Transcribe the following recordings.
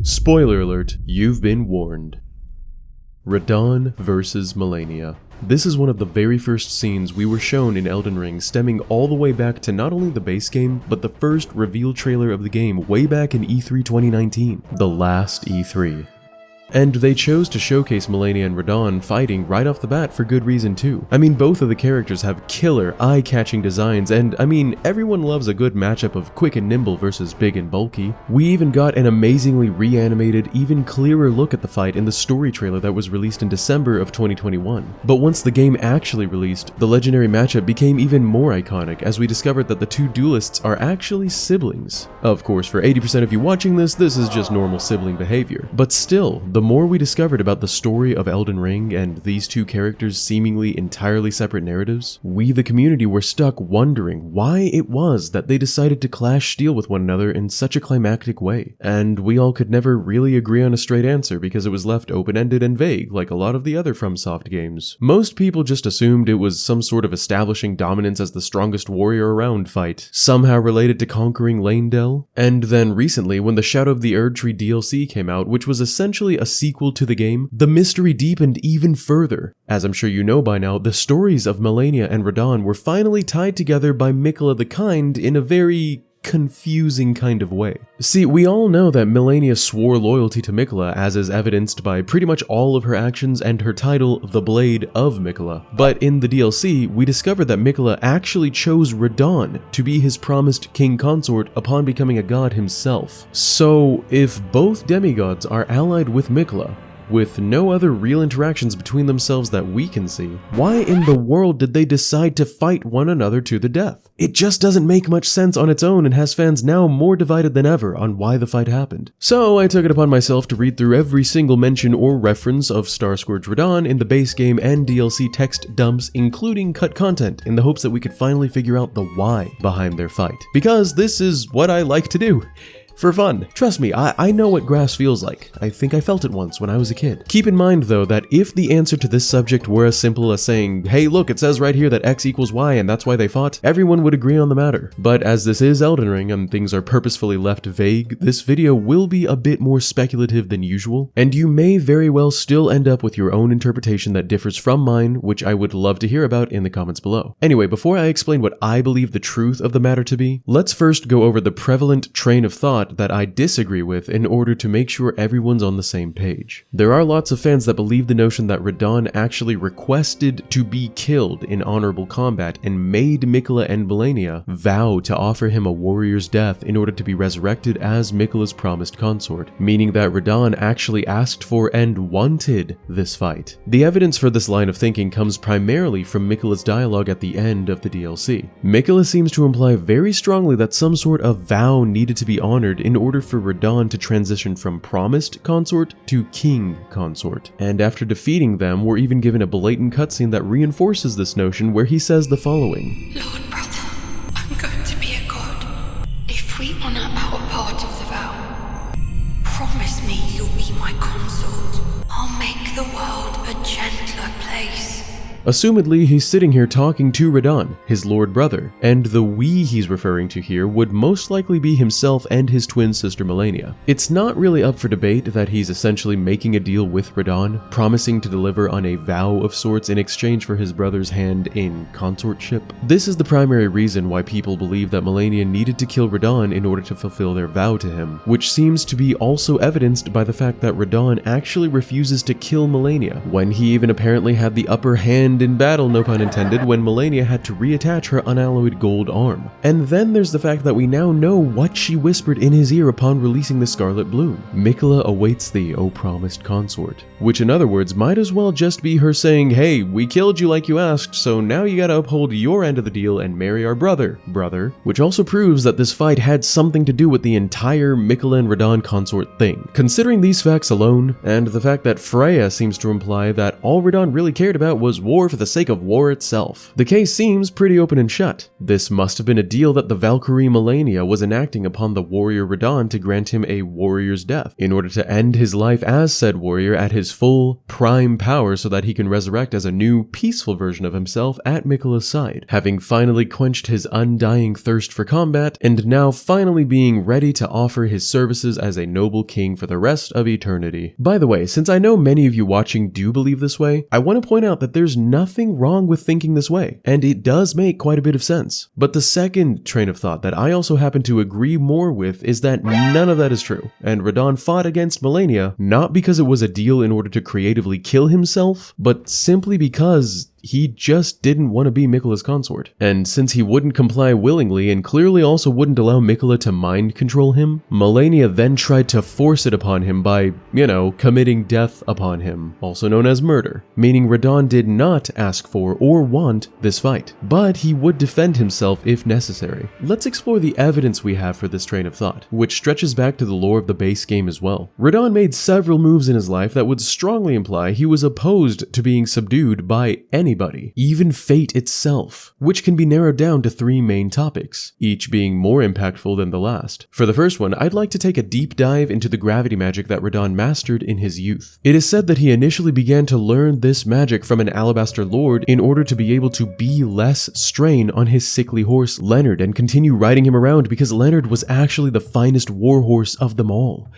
Spoiler alert, you've been warned. Radahn vs. Malenia. This is one of the very first scenes we were shown in Elden Ring, stemming all the way back to not only the base game, but the first reveal trailer of the game way back in E3 2019, the last E3. And they chose to showcase Malenia and Radahn fighting right off the bat for good reason too. I mean, both of the characters have killer, eye-catching designs, and I mean, everyone loves a good matchup of quick and nimble versus big and bulky. We even got an amazingly reanimated, even clearer look at the fight in the story trailer that was released in December of 2021. But once the game actually released, the legendary matchup became even more iconic as we discovered that the two duelists are actually siblings. Of course, for 80% of you watching this is just normal sibling behavior. But still, the more we discovered about the story of Elden Ring and these two characters' seemingly entirely separate narratives, we the community were stuck wondering why it was that they decided to clash steel with one another in such a climactic way. And we all could never really agree on a straight answer because it was left open-ended and vague like a lot of the other FromSoft games. Most people just assumed it was some sort of establishing dominance as the strongest warrior around fight, somehow related to conquering Leyndell. And then recently, when the Shadow of the Erdtree DLC came out, which was essentially a sequel to the game, the mystery deepened even further. As I'm sure you know by now, the stories of Malenia and Radahn were finally tied together by Miquella the Kind in a very confusing kind of way. See, we all know that Malenia swore loyalty to Miquella, as is evidenced by pretty much all of her actions and her title, the Blade of Miquella. But in the DLC, we discovered that Miquella actually chose Radahn to be his promised king consort upon becoming a god himself. So, if both demigods are allied with Miquella, with no other real interactions between themselves that we can see, why in the world did they decide to fight one another to the death? It just doesn't make much sense on its own and has fans now more divided than ever on why the fight happened. So I took it upon myself to read through every single mention or reference of Starscourge Radahn in the base game and DLC text dumps, including cut content, in the hopes that we could finally figure out the why behind their fight. Because this is what I like to do. For fun. Trust me, I know what grass feels like. I think I felt it once when I was a kid. Keep in mind though that if the answer to this subject were as simple as saying, hey look, it says right here that X equals Y and that's why they fought, everyone would agree on the matter. But as this is Elden Ring and things are purposefully left vague, this video will be a bit more speculative than usual, and you may very well still end up with your own interpretation that differs from mine, which I would love to hear about in the comments below. Anyway, before I explain what I believe the truth of the matter to be, let's first go over the prevalent train of thought that I disagree with in order to make sure everyone's on the same page. There are lots of fans that believe the notion that Radahn actually requested to be killed in honorable combat and made Miquella and Malenia vow to offer him a warrior's death in order to be resurrected as Miquella's promised consort, meaning that Radahn actually asked for and wanted this fight. The evidence for this line of thinking comes primarily from Miquella's dialogue at the end of the DLC. Miquella seems to imply very strongly that some sort of vow needed to be honored in order for Radahn to transition from promised consort to king consort. And after defeating them, we're even given a blatant cutscene that reinforces this notion where he says the following. Lord brother, I'm going to be a god. If we honor our part of the vow, promise me you'll be my consort. I'll make the world a gentler place. Assumedly, he's sitting here talking to Radahn, his lord brother, and the we he's referring to here would most likely be himself and his twin sister Malenia. It's not really up for debate that he's essentially making a deal with Radahn, promising to deliver on a vow of sorts in exchange for his brother's hand in consortship. This is the primary reason why people believe that Malenia needed to kill Radahn in order to fulfill their vow to him, which seems to be also evidenced by the fact that Radahn actually refuses to kill Malenia, when he even apparently had the upper hand in battle, no pun intended, when Malenia had to reattach her unalloyed gold arm. And then there's the fact that we now know what she whispered in his ear upon releasing the Scarlet Bloom. Miquella awaits thee, O promised consort. Which in other words might as well just be her saying, hey, we killed you like you asked, so now you gotta uphold your end of the deal and marry our brother. Which also proves that this fight had something to do with the entire Miquella and Radahn consort thing. Considering these facts alone, and the fact that Freya seems to imply that all Radahn really cared about was war war for the sake of war itself. The case seems pretty open and shut. This must have been a deal that the Valkyrie Malenia was enacting upon the warrior Radahn to grant him a warrior's death, in order to end his life as said warrior at his full, prime power so that he can resurrect as a new, peaceful version of himself at Miquella's side, having finally quenched his undying thirst for combat, and now finally being ready to offer his services as a noble king for the rest of eternity. By the way, since I know many of you watching do believe this way, I want to point out that there's nothing wrong with thinking this way, and it does make quite a bit of sense. But the second train of thought that I also happen to agree more with is that none of that is true, and Radahn fought against Malenia not because it was a deal in order to creatively kill himself, but simply because he just didn't want to be Miquella's consort. And since he wouldn't comply willingly and clearly also wouldn't allow Miquella to mind control him, Malenia then tried to force it upon him by, committing death upon him, also known as murder, meaning Radahn did not ask for or want this fight, but he would defend himself if necessary. Let's explore the evidence we have for this train of thought, which stretches back to the lore of the base game as well. Radahn made several moves in his life that would strongly imply he was opposed to being subdued by anybody, even fate itself, which can be narrowed down to three main topics, each being more impactful than the last. For the first one, I'd like to take a deep dive into the gravity magic that Radahn mastered in his youth. It is said that he initially began to learn this magic from an alabaster lord in order to be able to be less strain on his sickly horse Leonard and continue riding him around because Leonard was actually the finest warhorse of them all.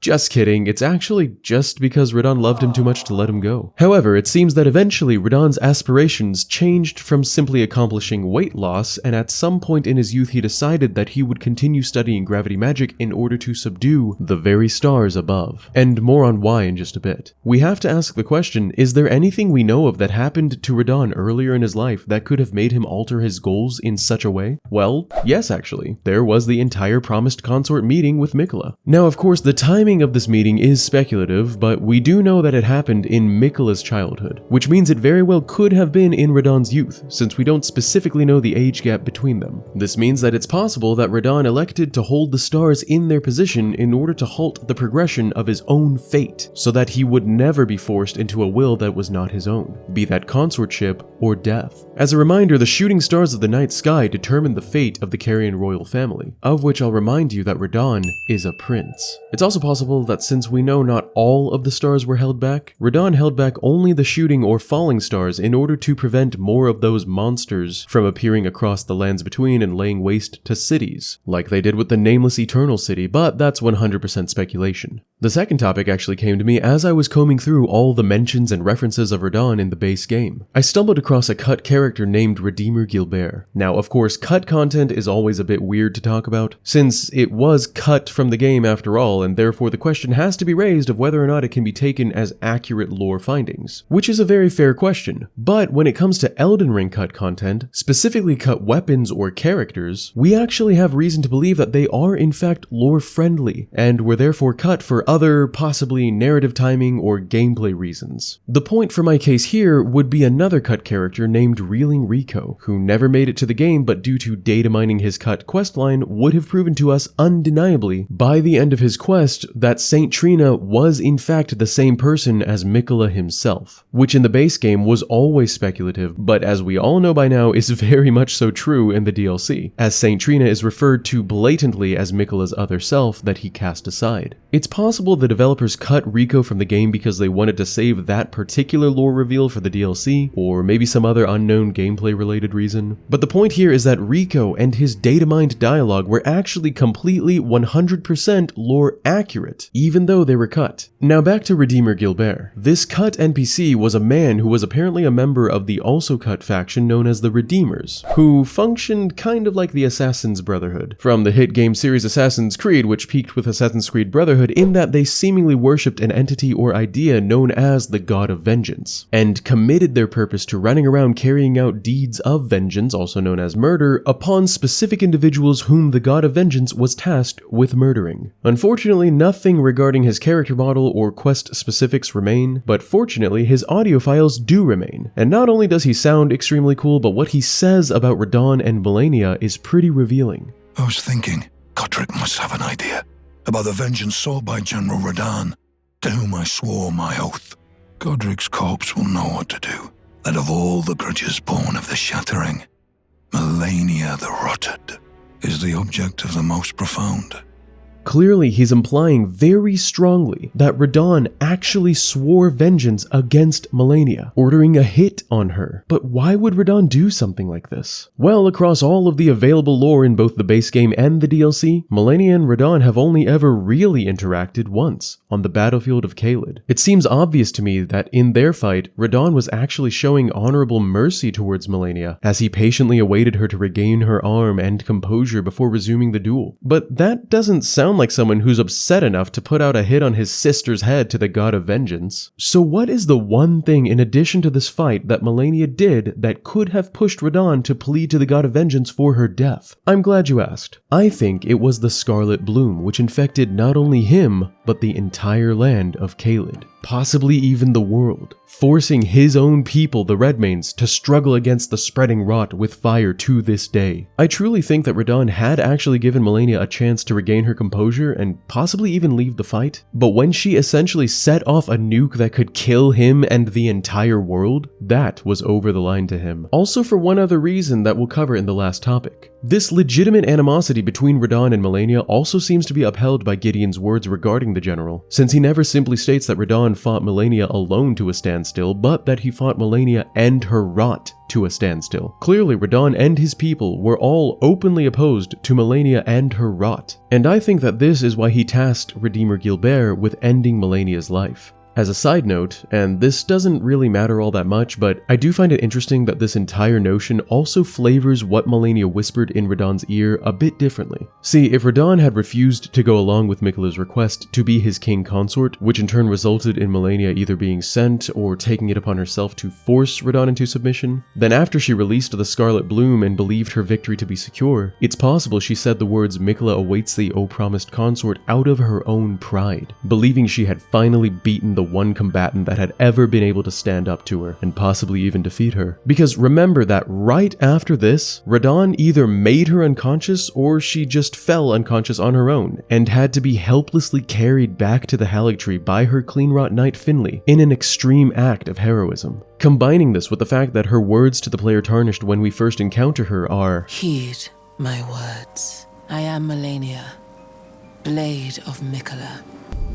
Just kidding, it's actually just because Radahn loved him too much to let him go. However, it seems that eventually Radahn's aspirations changed from simply accomplishing weight loss, and at some point in his youth he decided that he would continue studying gravity magic in order to subdue the very stars above. And more on why in just a bit. We have to ask the question, is there anything we know of that happened to Radahn earlier in his life that could have made him alter his goals in such a way? Well, yes actually. There was the entire promised consort meeting with Miquella. Now of course the timing of this meeting is speculative, but we do know that it happened in Miquella's childhood, which means it very well could have been in Radahn's youth, since we don't specifically know the age gap between them. This means that it's possible that Radahn elected to hold the stars in their position in order to halt the progression of his own fate, so that he would never be forced into a will that was not his own, be that consortship or death. As a reminder, the shooting stars of the night sky determine the fate of the Carian royal family, of which I'll remind you that Radahn is a prince. It's also possible that since we know not all of the stars were held back, Radahn held back only the shooting or falling stars in order to prevent more of those monsters from appearing across the lands between and laying waste to cities, like they did with the nameless Eternal City, but that's 100% speculation. The second topic actually came to me as I was combing through all the mentions and references of Radahn in the base game. I stumbled across a cut character named Redeemer Gilbert. Now, of course, cut content is always a bit weird to talk about, since it was cut from the game after all, and therefore the question has to be raised of whether or not it can be taken as accurate lore findings, which is a very fair question. But when it comes to Elden Ring cut content, specifically cut weapons or characters, we actually have reason to believe that they are in fact lore friendly, and were therefore cut for other, possibly narrative timing or gameplay reasons. The point for my case here would be another cut character named Reeling Rico, who never made it to the game but due to data mining his cut questline would have proven to us undeniably by the end of his quest that Saint Trina was in fact the same person as Miquella himself, which in the base game was always speculative, but as we all know by now is very much so true in the DLC, as Saint Trina is referred to blatantly as Miquella's other self that he cast aside. It's possible the developers cut Rico from the game because they wanted to save that particular lore reveal for the DLC, or maybe some other unknown gameplay related reason. But the point here is that Rico and his data mined dialogue were actually completely 100% lore accurate, even though they were cut. Now back to Redeemer Gilbert. This cut NPC was a man who was apparently a member of the also cut faction known as the Redeemers, who functioned kind of like the Assassin's Brotherhood from the hit game series Assassin's Creed, which peaked with Assassin's Creed Brotherhood in that they seemingly worshipped an entity or idea known as the God of Vengeance, and committed their purpose to running around carrying out deeds of vengeance, also known as murder, upon specific individuals whom the God of Vengeance was tasked with murdering. Unfortunately, nothing regarding his character model or quest specifics remain, but fortunately his audio files do remain. And not only does he sound extremely cool, but what he says about Radahn and Malenia is pretty revealing. I was thinking, Godric must have an idea about the vengeance sought by General Radahn, to whom I swore my oath. Godric's corpse will know what to do. that of all the grudges born of the shattering, Malenia the Rotted is the object of the most profound. Clearly, he's implying very strongly that Radahn actually swore vengeance against Malenia, ordering a hit on her. But why would Radahn do something like this? Well, across all of the available lore in both the base game and the DLC, Malenia and Radahn have only ever really interacted once, on the battlefield of Caelid. It seems obvious to me that in their fight, Radahn was actually showing honorable mercy towards Malenia, as he patiently awaited her to regain her arm and composure before resuming the duel. But that doesn't sound like someone who's upset enough to put out a hit on his sister's head to the god of vengeance. So what is the one thing in addition to this fight that Malenia did that could have pushed Radahn to plead to the god of vengeance for her death? I'm glad you asked. I think it was the Scarlet Bloom, which infected not only him, but the entire land of Caelid, possibly even the world, forcing his own people, the Redmanes, to struggle against the spreading rot with fire to this day. I truly think that Radahn had actually given Malenia a chance to regain her composure and possibly even leave the fight, but when she essentially set off a nuke that could kill him and the entire world, that was over the line to him. Also for one other reason that we'll cover in the last topic. This legitimate animosity between Radahn and Malenia also seems to be upheld by Gideon's words regarding the general, since he never simply states that Radahn fought Malenia alone to a standstill, but that he fought Malenia and her rot to a standstill. Clearly, Radahn and his people were all openly opposed to Malenia and her rot, and I think that this is why he tasked Redeemer Gilbert with ending Malenia's life. As a side note, and this doesn't really matter all that much, but I do find it interesting that this entire notion also flavors what Malenia whispered in Radahn's ear a bit differently. See, if Radahn had refused to go along with Miquella's request to be his king consort, which in turn resulted in Malenia either being sent or taking it upon herself to force Radahn into submission, then after she released the Scarlet Bloom and believed her victory to be secure, it's possible she said the words "Miquella awaits thee, O promised consort" out of her own pride, believing she had finally beaten the one combatant that had ever been able to stand up to her and possibly even defeat her. Because remember that right after this, Radahn either made her unconscious or she just fell unconscious on her own and had to be helplessly carried back to the Erdtree by her cleanrot knight Finley in an extreme act of heroism. Combining this with the fact that her words to the player tarnished when we first encounter her are, "Heed my words. I am Malenia, Blade of Miquella,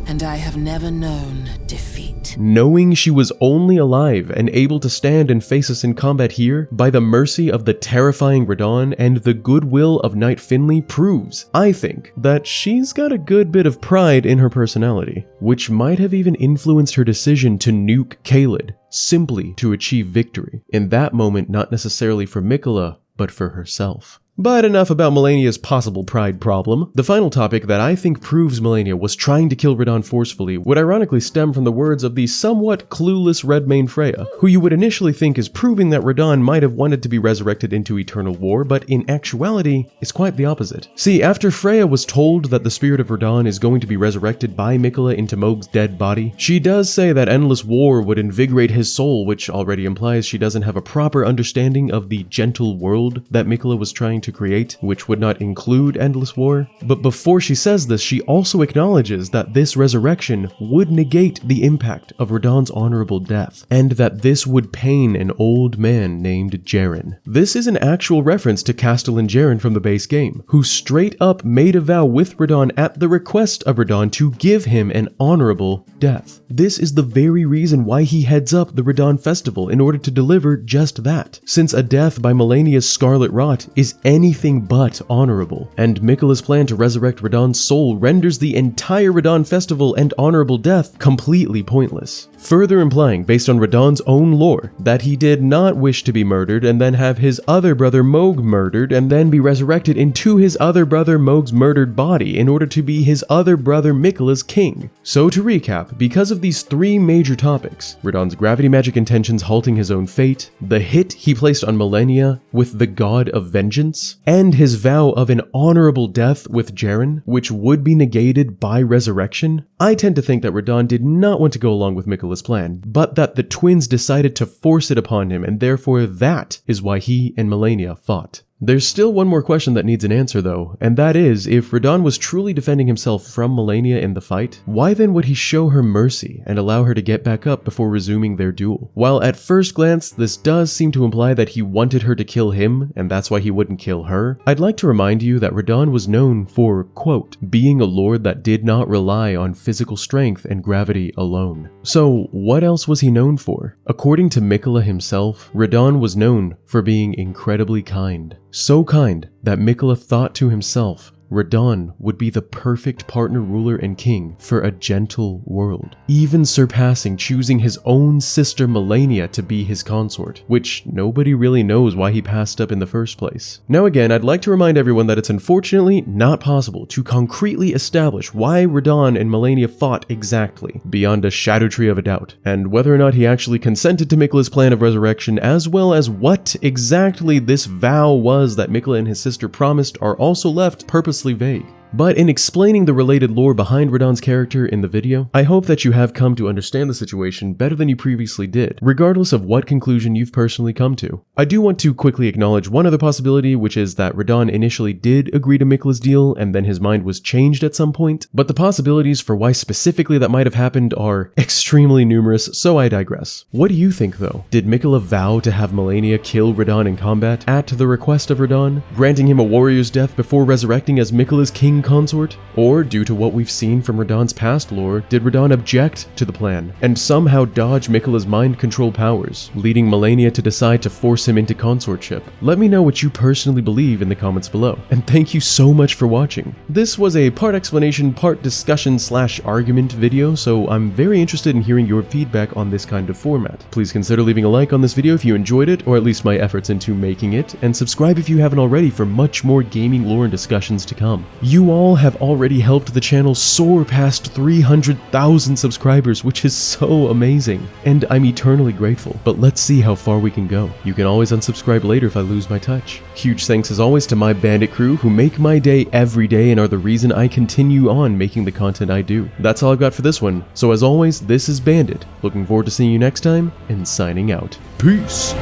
and I have never known defeat." Knowing she was only alive and able to stand and face us in combat here by the mercy of the terrifying Radahn and the goodwill of Knight Finley proves, I think, that she's got a good bit of pride in her personality, which might have even influenced her decision to nuke Caelid, simply to achieve victory. In that moment, not necessarily for Miquella, but for herself. But enough about Malenia's possible pride problem. The final topic that I think proves Malenia was trying to kill Radahn forcefully would ironically stem from the words of the somewhat clueless Redmane Freya, who you would initially think is proving that Radahn might have wanted to be resurrected into eternal war, but in actuality, is quite the opposite. See, after Freya was told that the spirit of Radahn is going to be resurrected by Miquella into Mohg's dead body, she does say that endless war would invigorate his soul, which already implies she doesn't have a proper understanding of the gentle world that Miquella was trying to create, which would not include endless war. But before she says this, she also acknowledges that this resurrection would negate the impact of Radahn's honorable death, and that this would pain an old man named Jaren. This is an actual reference to Castellan Jaren from the base game, who straight up made a vow with Radahn at the request of Radahn to give him an honorable death. This is the very reason why he heads up the Radahn festival in order to deliver just that, since a death by Malenia's scarlet rot is anything but honorable, and Miquella's plan to resurrect Radahn's soul renders the entire Radahn festival and honorable death completely pointless, further implying, based on Radahn's own lore, that he did not wish to be murdered and then have his other brother Mohg murdered and then be resurrected into his other brother Mohg's murdered body in order to be his other brother Miquella's king. So to recap, because of these three major topics, Radahn's gravity magic intentions halting his own fate, the hit he placed on Malenia with the god of vengeance, and his vow of an honorable death with Jaren, which would be negated by resurrection, I tend to think that Radahn did not want to go along with Miquella's plan, but that the twins decided to force it upon him, and therefore that is why he and Malenia fought. There's still one more question that needs an answer though, and that is, if Radahn was truly defending himself from Malenia in the fight, why then would he show her mercy and allow her to get back up before resuming their duel? While at first glance this does seem to imply that he wanted her to kill him, and that's why he wouldn't kill her, I'd like to remind you that Radahn was known for, quote, being a lord that did not rely on physical strength and gravity alone. So what else was he known for? According to Miquella himself, Radahn was known for being incredibly kind. So kind that Miquella thought to himself, Radahn would be the perfect partner, ruler, and king for a gentle world, even surpassing choosing his own sister Malenia to be his consort, which nobody really knows why he passed up in the first place. Now again, I'd like to remind everyone that it's unfortunately not possible to concretely establish why Radahn and Malenia fought exactly, beyond a shadow tree of a doubt, and whether or not he actually consented to Miquella's plan of resurrection, as well as what exactly this vow was that Miquella and his sister promised, are also left purposely vague. But in explaining the related lore behind Radahn's character in the video, I hope that you have come to understand the situation better than you previously did, regardless of what conclusion you've personally come to. I do want to quickly acknowledge one other possibility, which is that Radahn initially did agree to Miquella's deal and then his mind was changed at some point, but the possibilities for why specifically that might have happened are extremely numerous, so I digress. What do you think though? Did Miquella vow to have Malenia kill Radahn in combat at the request of Radahn, granting him a warrior's death before resurrecting as Miquella's king consort? Or, due to what we've seen from Radahn's past lore, did Radahn object to the plan and somehow dodge Miquella's mind control powers, leading Malenia to decide to force him into consortship? Let me know what you personally believe in the comments below, and thank you so much for watching. This was a part explanation, part discussion / argument video, so I'm very interested in hearing your feedback on this kind of format. Please consider leaving a like on this video if you enjoyed it, or at least my efforts into making it, and subscribe if you haven't already for much more gaming lore and discussions to come. You all have already helped the channel soar past 300,000 subscribers, which is so amazing, and I'm eternally grateful, but let's see how far we can go. You can always unsubscribe later if I lose my touch. Huge thanks as always to my bandit crew who make my day every day and are the reason I continue on making the content I do. That's all I've got for this one, so as always, this is Bandit, looking forward to seeing you next time, and signing out. Peace!